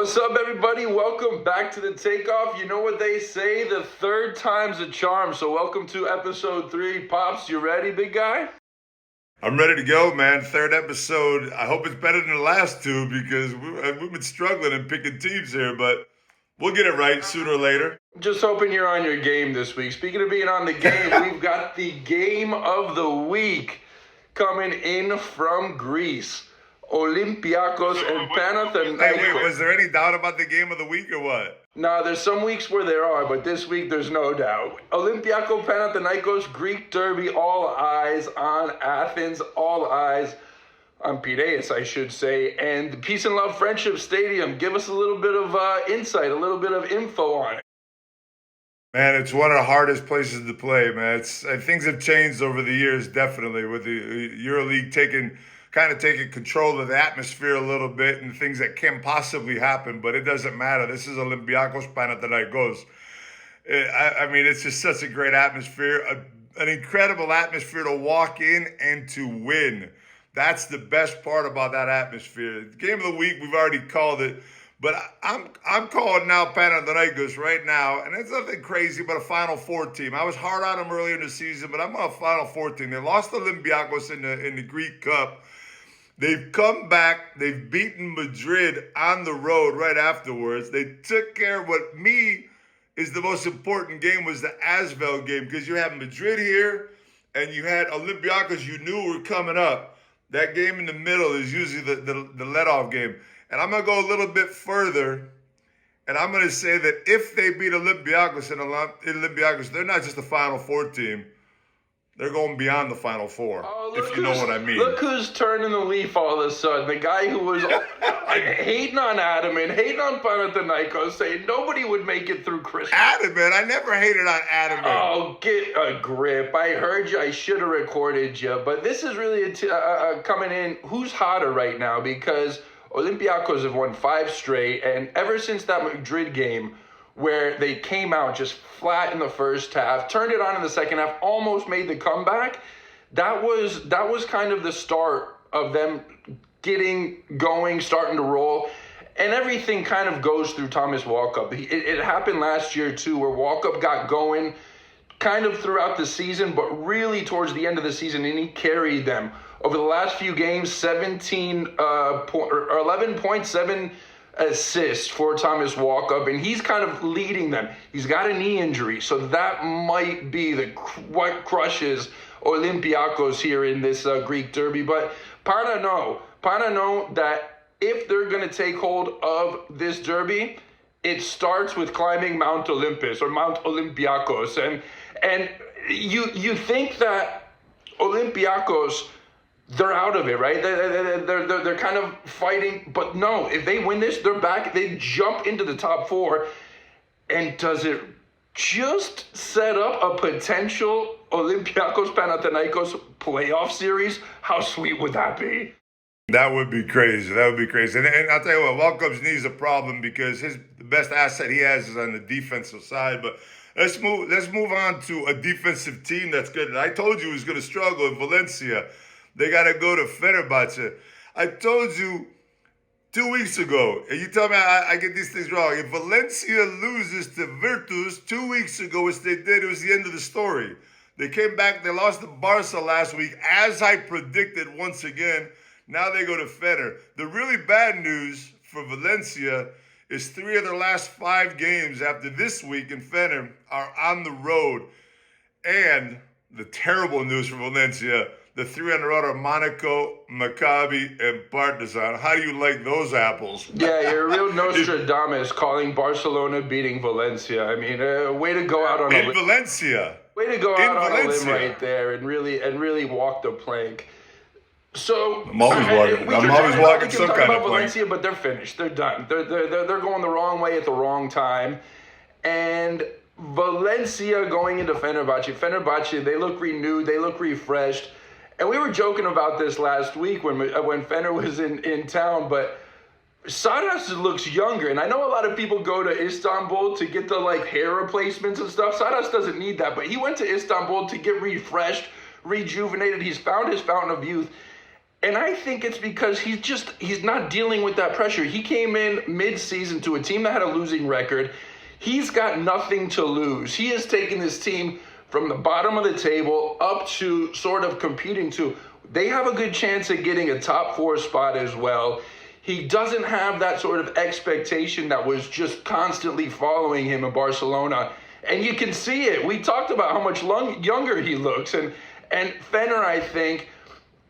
What's up, everybody? Welcome back to the Takeoff. You know what they say, the third time's a charm. So welcome to episode 3. Pops, you ready, big guy? I'm ready to go, man. Third episode. I hope it's better than the last two because we've been struggling and picking teams here, but we'll get it right sooner or later. Just hoping you're on your game this week. Speaking of being on the game, we've got the game of the week coming in from Greece. Olympiacos and Panathinaikos. Wait, was there any doubt about the game of the week or what? No, there's some weeks where there are, but this week there's no doubt. Olympiacos, Panathinaikos, Greek derby, all eyes on Athens, all eyes on Piraeus, I should say, and Peace and Love Friendship Stadium. Give us a little bit of insight, a little bit of info on it. Man, it's one of the hardest places to play, man. Things have changed over the years, definitely, with the EuroLeague taking control of the atmosphere a little bit and things that can possibly happen, but it doesn't matter. This is Olympiacos Panathinaikos. I mean, it's just such a great atmosphere, an incredible atmosphere to walk in and to win. That's the best part about that atmosphere. The game of the week, we've already called it, but I'm calling now Panathinaikos right now, and it's nothing crazy but a Final Four team. I was hard on them earlier in the season, but I'm on a Final Four team. They lost to Olympiacos in the Greek Cup. They've come back. They've beaten Madrid on the road right afterwards. They took care of what is the most important game was the Asvel game because you have Madrid here and you had Olympiacos you knew were coming up. That game in the middle is usually the let-off game. And I'm going to go a little bit further, and I'm going to say that if they beat Olympiacos in Olympiacos, they're not just a Final Four team. They're going beyond the Final Four, if you know what I mean. Look who's turning the leaf all of a sudden. The guy who was hating on Adam and hating on Panathinaikos, saying nobody would make it through Christmas. Adaman, I never hated on Adaman. Oh, get a grip. I heard you. I should have recorded you. But this is really coming in. Who's hotter right now? Because Olympiacos have won 5 straight, and ever since that Madrid game, where they came out just flat in the first half, turned it on in the second half, almost made the comeback. That was kind of the start of them getting going, starting to roll. And everything kind of goes through Thomas Walkup. It happened last year too, where Walkup got going kind of throughout the season, but really towards the end of the season, and he carried them. Over the last few games, 11.7 assists for Thomas Walkup, and he's kind of leading them. He's got a knee injury, so that might be what crushes Olympiacos here in this Greek derby. But Pana know that if they're going to take hold of this derby, it starts with climbing Mount Olympus or Mount Olympiacos, and you think that Olympiacos, they're out of it, right? They're kind of fighting, but no, if they win this, they're back. They jump into the top 4. And does it just set up a potential Olympiacos Panathinaikos playoff series? How sweet would that be? That would be crazy. And I'll tell you what, Walkup's knee is a problem because the best asset he has is on the defensive side. But let's move on to a defensive team that's good. And I told you he was going to struggle in Valencia. They got to go to Fenerbahce. I told you 2 weeks ago, and you tell me I get these things wrong. If Valencia loses to Virtus 2 weeks ago, which they did, it was the end of the story. They came back, they lost to Barca last week, as I predicted once again. Now they go to Fener. The really bad news for Valencia is 3 of their last 5 games after this week in Fener are on the road. And the terrible news for Valencia, the 3 on the road are Monaco, Maccabi, and Partizan. How do you like those apples? Yeah, you're a real Nostradamus calling Barcelona beating Valencia. I mean, way to go out on a limb. Valencia. Way to go out on a limb right there and really walk the plank. So I'm always walking some kind of Valencia, but they're finished. They're done. They're going the wrong way at the wrong time, and Valencia going into Fenerbahce. Fenerbahce, they look renewed. They look refreshed. And we were joking about this last week when Fener was in town, but Saras looks younger. And I know a lot of people go to Istanbul to get the hair replacements and stuff. Saras doesn't need that, but he went to Istanbul to get refreshed, rejuvenated. He's found his fountain of youth. And I think it's because he's not dealing with that pressure. He came in mid-season to a team that had a losing record. He's got nothing to lose. He has taken this team from the bottom of the table up to sort of competing to. They have a good chance at getting a top 4 spot as well. He doesn't have that sort of expectation that was just constantly following him in Barcelona. And you can see it. We talked about how much younger he looks. And Fenner, I think,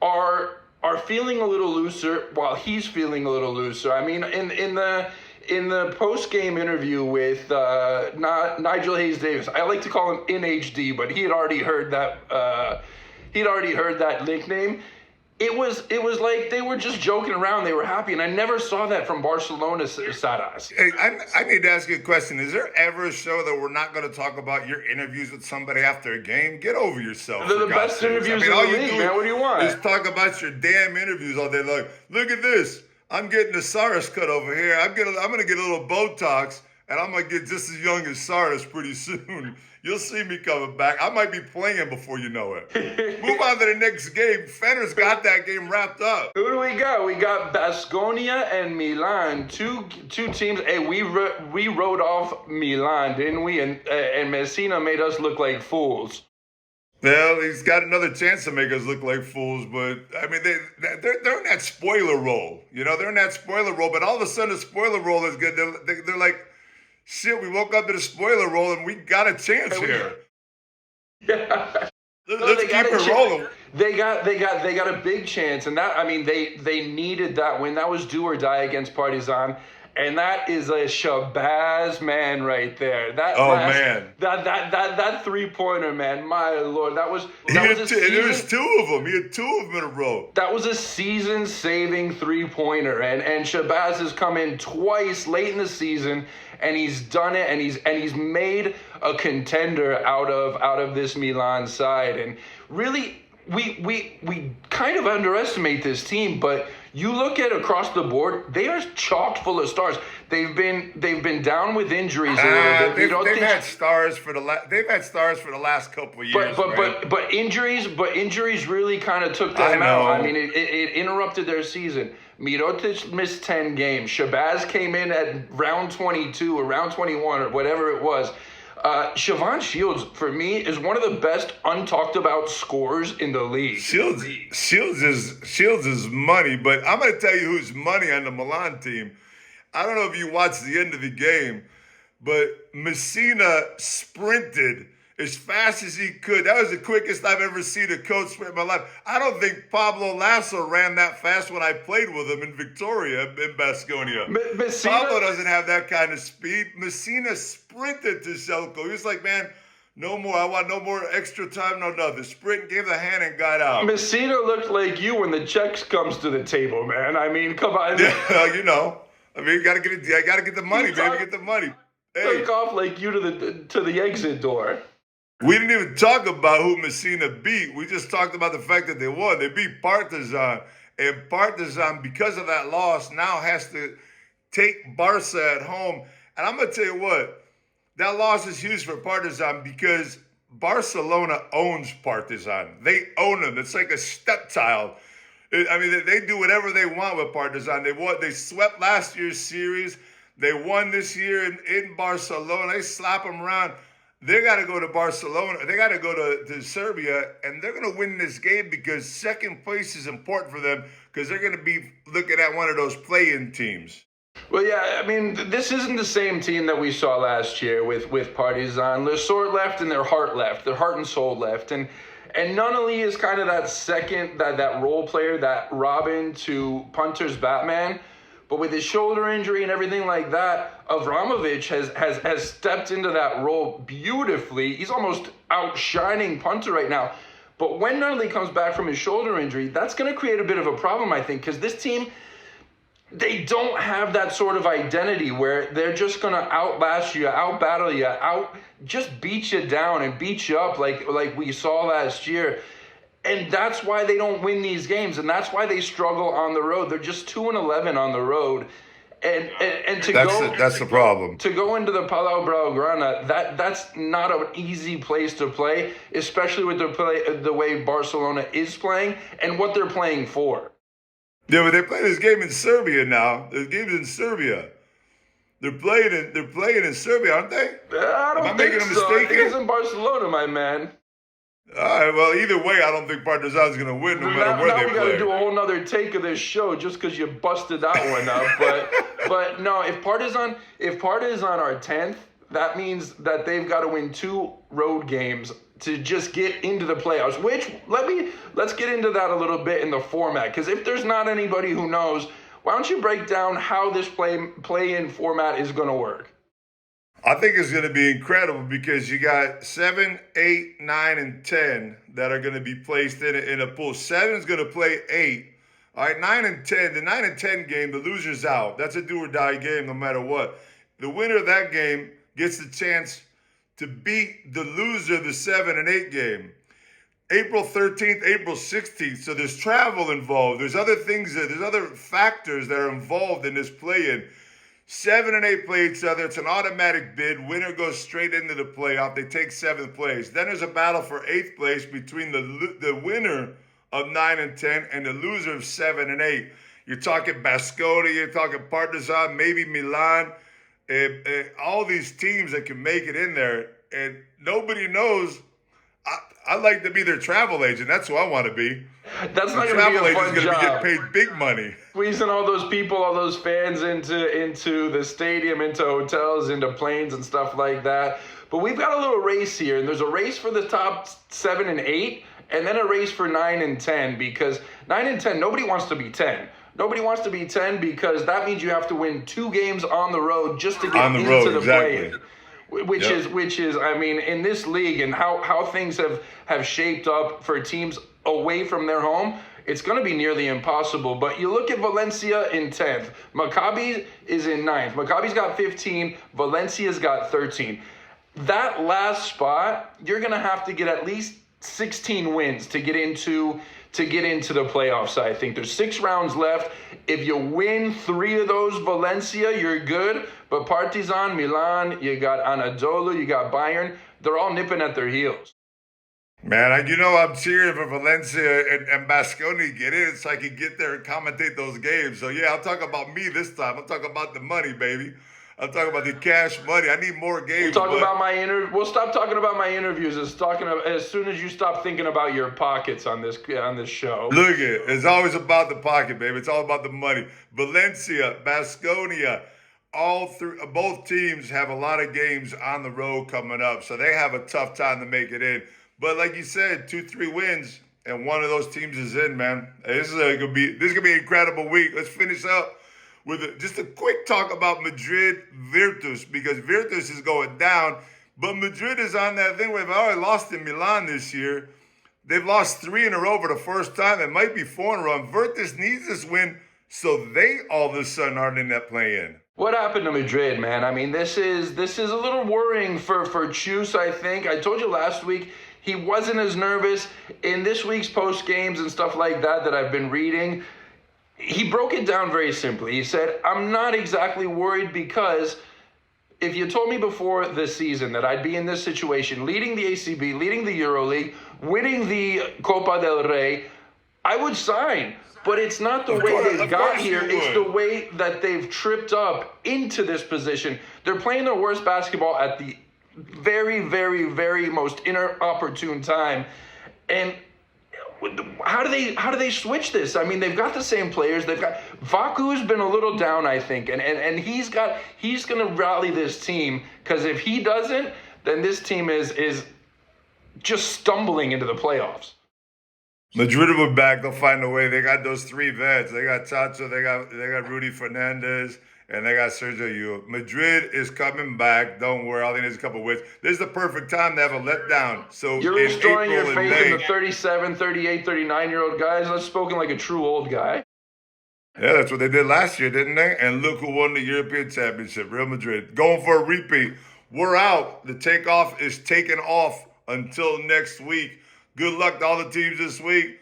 are feeling a little looser while he's feeling a little looser. I mean, in the post-game interview with Nigel Hayes-Davis, I like to call him NHD, but he had already heard that nickname. It was like they were just joking around. They were happy, and I never saw that from Barcelona Saras. Hey, I need to ask you a question. Is there ever a show that we're not going to talk about your interviews with somebody after a game? Get over yourself. They're the best interviews in the league, man. What do you want? Is talk about your damn interviews all day long. Look at this. I'm getting a Saras cut over here. I'm going to get a little Botox, and I'm going to get just as young as Saras pretty soon. You'll see me coming back. I might be playing before you know it. Move on to the next game. Fenner's got that game wrapped up. Who do we got? We got Baskonia and Milan, two teams. Hey, we wrote off Milan, didn't we? And Messina made us look like fools. Well, he's got another chance to make us look like fools, but I mean, they're in that spoiler role. You know, they're in that spoiler role, but all of a sudden the spoiler role is good. They're like, shit, we woke up to the spoiler role and we got a chance here. Yeah. Let's keep it rolling. They got a big chance, and that, I mean, they needed that win. That was do or die against Partizan. And that is a Shabazz man right there. That 3-pointer, man. My Lord, there was 2 of them. He had 2 of them in a row. That was a season-saving 3-pointer, and Shabazz has come in twice late in the season, and he's done it, and he's made a contender out of this Milan side. And really, we kind of underestimate this team, but you look at across the board, they are chock full of stars. They've been down with injuries a little bit. They've had stars for the last couple of years. But injuries really kind of took them out. I mean, it interrupted their season. Mirotic missed 10 games. Shabazz came in at round 22 or round 21 or whatever it was. Siobhan Shields, for me, is one of the best untalked about scorers in the league. Shields is money, but I'm going to tell you who's money on the Milan team. I don't know if you watched the end of the game, but Messina sprinted as fast as he could. That was the quickest I've ever seen a coach sprint in my life. I don't think Pablo Lasso ran that fast when I played with him in Victoria in Baskonia. Pablo doesn't have that kind of speed. Messina sprinted to Selko. He was like, man, no more. I want no more extra time, no nothing. Sprint, gave the hand, and got out. Messina looked like you when the checks comes to the table, man. I mean, come on. Yeah, you know. I mean, you gotta get it. I gotta get the money, baby. Get the money. Hey. Took off like you to the exit door. We didn't even talk about who Messina beat. We just talked about the fact that they won. They beat Partizan. And Partizan, because of that loss, now has to take Barca at home. And I'm going to tell you what, that loss is huge for Partizan because Barcelona owns Partizan. They own them. It's like a stepchild. I mean, they do whatever they want with Partizan. They swept last year's series. They won this year in Barcelona. They slap them around. They got to go to Barcelona. They got to go to Serbia, and they're going to win this game because second place is important for them because they're going to be looking at one of those play-in teams. Well, yeah, I mean, this isn't the same team that we saw last year with Partizan. Their sword left and their heart left, their heart and soul left. And Nunnally is kind of that second, that role player, that Robin to Punter's Batman. But with his shoulder injury and everything like that, Avramovic has stepped into that role beautifully. He's almost outshining Punter right now. But when Nunnally comes back from his shoulder injury, that's going to create a bit of a problem, I think, because this team, they don't have that sort of identity where they're just going to outlast you, outbattle you, just beat you down and beat you up like we saw last year. And that's why they don't win these games, and that's why they struggle on the road. They're just 2-11 on the road, and that's the problem. To go into the Palau Blaugrana, that's not an easy place to play, especially with the way Barcelona is playing and what they're playing for. Yeah, but they play this game in Serbia now. The game's in Serbia. They're playing in Serbia, aren't they? I Am I don't making think a so. I mistake think it's here? in Barcelona, my man. All right. Well, either way, I don't think Partizan's gonna win, no matter where Now they we got to do a play. whole nother take of this show just because you busted that one up. But no, if Partizan are 10th, that means that they've got to win 2 road games to just get into the playoffs. Which let's get into that a little bit in the format, because if there's not anybody who knows, why don't you break down how this play-in format is going to work? I think it's going to be incredible because you got 7, 8, 9, and 10 that are going to be placed in a pool. 7 is going to play 8. All right, 9 and 10. The 9 and 10 game, the loser's out. That's a do or die game no matter what. The winner of that game gets the chance to beat the loser of the 7 and 8 game. April 13th, April 16th. So there's travel involved. There's other factors that are involved in this play-in. 7 and 8 play each other. It's an automatic bid. Winner goes straight into the playoff. They take 7th place. Then there's a battle for 8th place between the winner of 9 and 10 and the loser of 7 and 8. You're talking Baskonia, you're talking Partizan, maybe Milan, all these teams that can make it in there. And nobody knows. I like to be their travel agent. That's who I want to be. That's The not going to travel be a agent's fun going to be job. getting paid big money. Squeezing all those people, all those fans into the stadium, into hotels, into planes and stuff like that. But we've got a little race here, and there's a race for the top 7 and 8, and then a race for 9 and 10, because 9 and 10, nobody wants to be 10. Nobody wants to be 10 because that means you have to win 2 games on the road just to get into the play-in. Which is, I mean, in this league and how things have shaped up for teams away from their home, it's going to be nearly impossible. But you look at Valencia in 10th. Maccabi is in 9th. Maccabi's got 15. Valencia's got 13. That last spot, you're going to have to get at least 16 wins to get into the playoffs. I think there's 6 rounds left. If you win 3 of those, Valencia, you're good. But Partizan, Milan, you got Anadolu, you got Bayern, they're all nipping at their heels. Man, I'm cheering for Valencia and Baskonia get in so I can get there and commentate those games. So, yeah, I'll talk about me this time. I'm talking about the money, baby. I'm talking about the cash money. I need more games. We'll stop talking about my interviews as soon as you stop thinking about your pockets on this show. Look it's always about the pocket, baby. It's all about the money. Valencia, Baskonia, both teams have a lot of games on the road coming up, so they have a tough time to make it in. But like you said, 2-3 wins, and one of those teams is in, man. This is gonna be an incredible week. Let's finish up with just a quick talk about Madrid Virtus, because Virtus is going down, but Madrid is on that thing where they've already lost in Milan this year. They've lost 3 in a row for the first time. It might be 4 in a row. Virtus needs this win so they all of a sudden aren't in that play-in. What happened to Madrid, man? I mean, this is a little worrying for Chus, I think. I told you last week he wasn't as nervous. In this week's post games and stuff like that I've been reading, he broke it down very simply. He said, I'm not exactly worried because if you told me before this season that I'd be in this situation, leading the ACB, leading the EuroLeague, winning the Copa del Rey, I would sign. But it's not the way they've got here. It's the way that they've tripped up into this position. They're playing their worst basketball at the very, very, very most inopportune time. And how do they switch this? I mean, they've got the same players. They've got Vaku's been a little down, I think, and he's going to rally this team, because if he doesn't, then this team is just stumbling into the playoffs. Madrid will be back. They'll find a way. They got those 3 vets. They got Chacho, they got Rudy Fernandez, and they got Sergio Llull. Madrid is coming back. Don't worry. I think there's a couple of wins. This is the perfect time to have a letdown. So you're restoring your faith May, in the 37, 38, 39-year-old guys. That's spoken like a true old guy. Yeah, that's what they did last year, didn't they? And look who won the European Championship, Real Madrid. Going for a repeat. We're out. The takeoff is taken off until next week. Good luck to all the teams this week.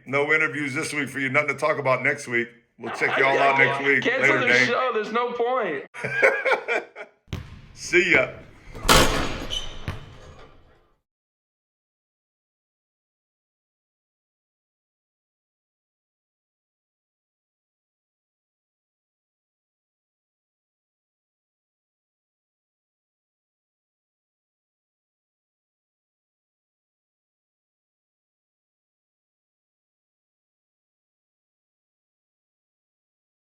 No interviews this week for you. Nothing to talk about next week. We'll check you all out next week. Cancel the show. There's no point. See ya.